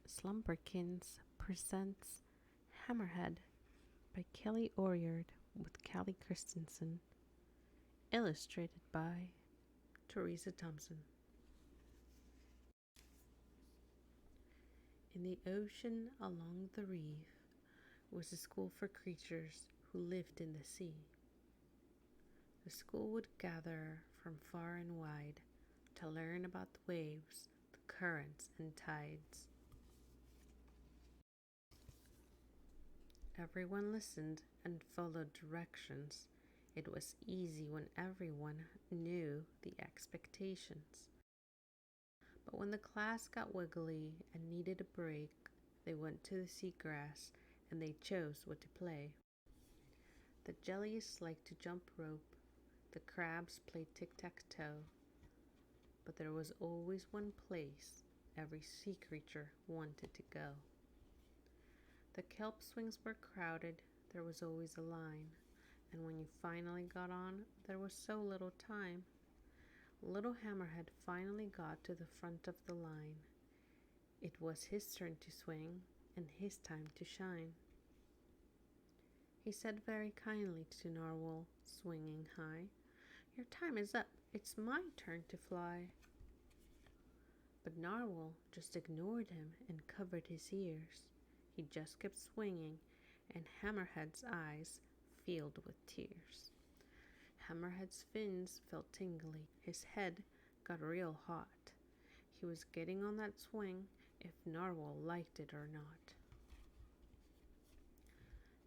Slumberkins Presents Hammerhead by Kelly Oriard with Callie Christensen. Illustrated by Teresa Thompson. In the ocean along the reef was a school for creatures who lived in the sea. The school would gather from far and wide to learn about the waves, the currents, and tides. Everyone listened and followed directions. It was easy when everyone knew the expectations. But when the class got wiggly and needed a break, they went to the seagrass and they chose what to play. The jellies liked to jump rope, the crabs played tic-tac-toe, but there was always one place every sea creature wanted to go. The kelp swings were crowded, there was always a line, and when you finally got on, there was so little time. Little Hammerhead finally got to the front of the line. It was his turn to swing and his time to shine. He said very kindly to Narwhal, swinging high, "Your time is up, it's my turn to fly." But Narwhal just ignored him and covered his ears. He just kept swinging, and Hammerhead's eyes filled with tears. Hammerhead's fins felt tingly. His head got real hot. He was getting on that swing if Narwhal liked it or not.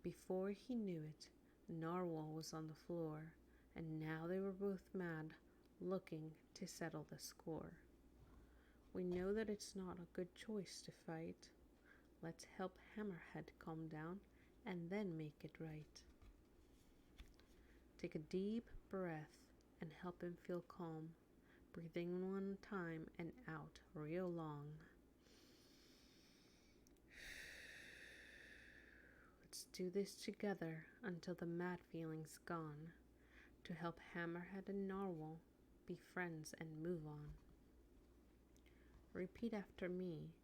Before he knew it, Narwhal was on the floor, and now they were both mad, looking to settle the score. We know that it's not a good choice to fight. Let's help Hammerhead calm down and then make it right. Take a deep breath and help him feel calm. Breathe in one time and out real long. Let's do this together until the mad feeling's gone, to help Hammerhead and Narwhal be friends and move on. Repeat after me.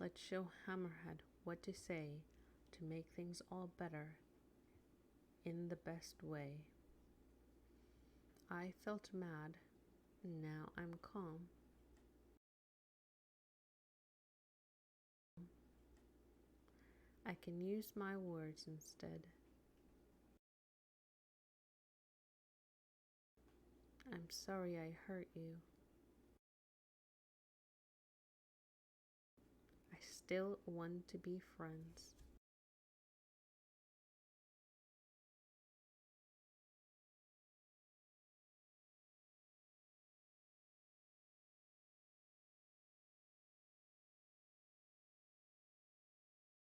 Let's show Hammerhead what to say to make things all better in the best way. I felt mad, now I'm calm. I can use my words instead. I'm sorry I hurt you. I still want to be friends.